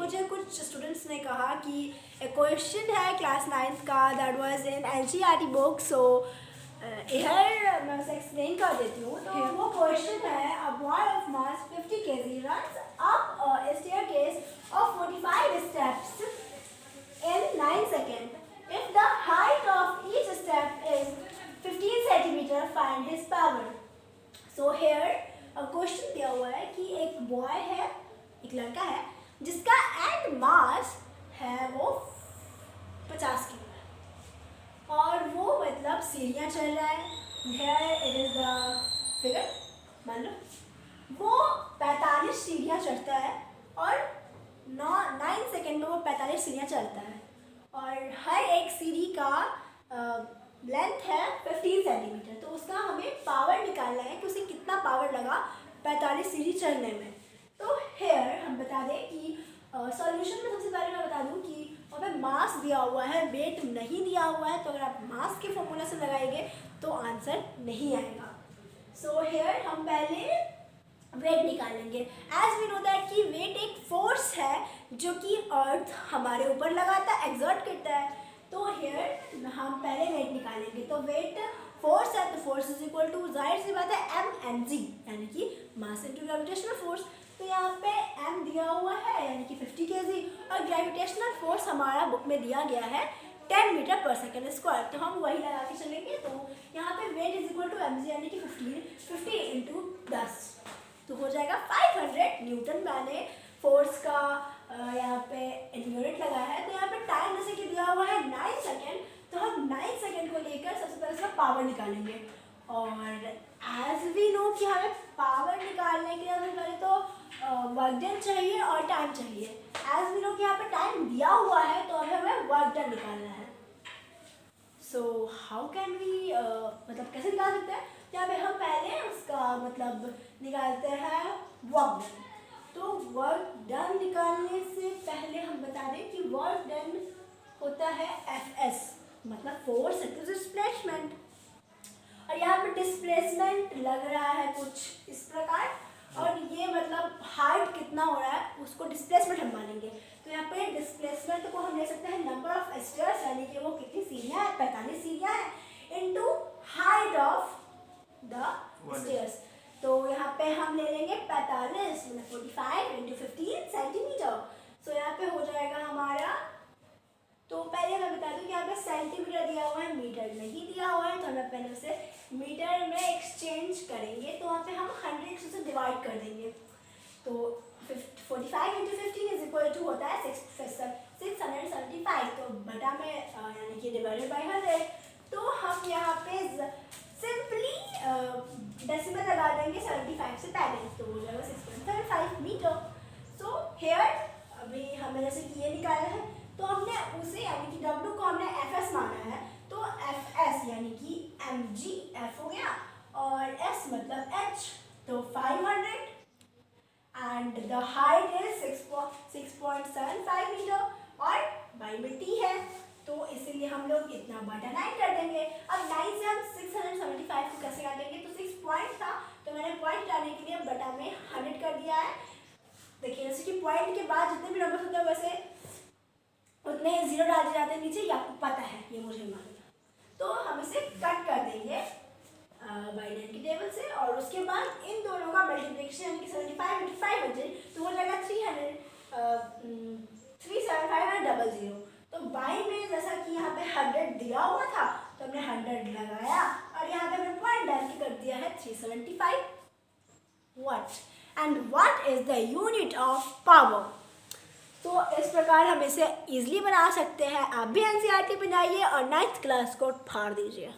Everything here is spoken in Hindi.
मुझे कुछ स्टूडेंट्स ने कहा कि एक क्वेश्चन है क्लास 9th का that was in NCERT book, so here मैं उसे एक्सप्लेन कर देती हूँ। तो वो क्वेश्चन है a boy of mass 50 kg runs up a staircase of 45 steps in 9 seconds. If the height of each step is 15 centimeter, find his power. So here question दिया हुआ है कि एक बॉय है, एक लड़का है जिसका एंड मास है वो 50 किलो है और वो मतलब सीढ़ियाँ चल रहा है। Here it is the figure, मान लो वो 45 सीढ़ियाँ चढ़ता है और 9 सेकेंड में वो 45 सीढ़ियाँ चढ़ता है और हर एक सीढ़ी का लेंथ है 15 सेंटीमीटर। तो उसका हमें पावर निकालना है कि उसे कितना पावर लगा 45 सीढ़ी चढ़ने में। तो हेयर हम बता दें कि सॉल्यूशन में सबसे पहले मैं बता दूं कि वहाँ पे मास दिया हुआ है, वेट नहीं दिया हुआ है, तो अगर आप मास के फॉर्मूला से लगाएंगे तो आंसर नहीं आएगा। सो हेयर हम पहले वेट निकालेंगे। एज वी नो दैट कि वेट एक फोर्स है जो कि अर्थ हमारे ऊपर लगाता है, एक्सर्ट करता है। तो हेयर हम पहले वेट निकालेंगे। तो वेट फोर्स है तो फोर्स इज इक्वल टू, जाहिर सी बात है, mg यानी कि मास इनटू ग्रेविटेशनल फोर्स। तो यहाँ पे m दिया हुआ है यानी कि 50 kg और ग्रेविटेशनल फोर्स हमारा बुक में दिया गया है 10 मीटर पर सेकेंड स्क्वायर। तो हम वही लगा के चलेंगे। तो यहाँ पे weight is equal to mg यानी कि 50 इंटू 10 तो हो जाएगा 500 न्यूटन। मैंने फोर्स का यहाँ पे यूनिट लगाया है। तो यहाँ पे टाइम जैसे कि दिया हुआ है 9 सेकेंड, तो हम 9 सेकेंड को लेकर सबसे पहले इसका पावर निकालेंगे। और एज वी नो कि हमें पावर निकालने के लिए सबसे पहले तो वर्क डन चाहिए और टाइम चाहिए। एज वी नो कि यहाँ पे टाइम दिया हुआ है तो अभी हमें वर्क डन निकालना है। सो हाउ कैन वी मतलब कैसे निकाल सकते हैं? यहाँ पे हम पहले उसका मतलब निकालते हैं वर्क डन। तो वर्क डन निकालने से पहले हम बता दें कि वर्क डन होता है Fs मतलब फोर्स इंटू डिस्प्लेसमेंट। और यहाँ पे डिस्प्लेसमेंट लग रहा है कुछ इस प्रकार और ये मतलब हाइट कितना हो रहा है उसको डिस्प्लेसमेंट हम मानेंगे। तो यहाँ पे डिस्प्लेसमेंट को हम ले सकते हैं नंबर ऑफ स्टेयर्स यानी कि वो कितनी सीढ़ियाँ हैं, 45 सीढ़ियाँ हैं, into height of the stairs. तो यहाँ पे हम ले लेंगे 45 मतलब 45 इंटू 15 सेंटीमीटर। सो यहाँ पे हो जाएगा हमारा, तो पहले मैं बता दूँ कि यहाँ पे सेंटीमीटर दिया हुआ है, मीटर नहीं दिया हुआ है। तो हम पहले उसे मीटर में एक्सचेंज करेंगे। तो वहाँ पे हम 100 से डिवाइड कर देंगे। तो 45 इंटू 15 इज इक्वल टू होता है 675। तो बटा में यानी कि डिवाइडेड बाई 100। तो हम यहाँ पे सिंपली डेसिमल लगा देंगे 75 से पहले। तो हो जाएगा 6.75 मीटर। सो हेयर अभी हमें जैसे कि ये निकाला है तो हमने उसे यानी कि W को हमने Fs माना है। तो Fs यानी कि mg F हो गया और S मतलब h, तो 500 and the height is 6.75 meter और बाई में t है तो इसीलिए हम लोग इतना बटा 9 कर देंगे। अब 9 से हम 675 को कैसे काटेंगे? तो 6 पॉइंट था तो मैंने पॉइंट डालने के लिए बटा में 100 कर दिया है। देखिए जैसे कि पॉइंट के बाद जितने भी नंबर होते हैं वैसे उतने जीरो डाल दिए जाते हैं नीचे, ये आपको पता है, ये मुझे मालूम है। तो हम इसे कट कर देंगे बाइनरी की टेबल से और उसके बाद इन दोनों का मल्टीप्लिकेशन यानी कि 75 इंटू 500 तो हो जाएगा 375 तो बाई में जैसा कि यहाँ पे 100 दिया हुआ था तो हमने 100 लगाया और यहाँ पे हमने पॉइंट डाल के कर दिया है 375 watt. And what is the unit of power? तो इस प्रकार हम इसे इजीली बना सकते हैं। आप भी एनसीईआरटी बनाइए और 9th क्लास को फाड़ दीजिए।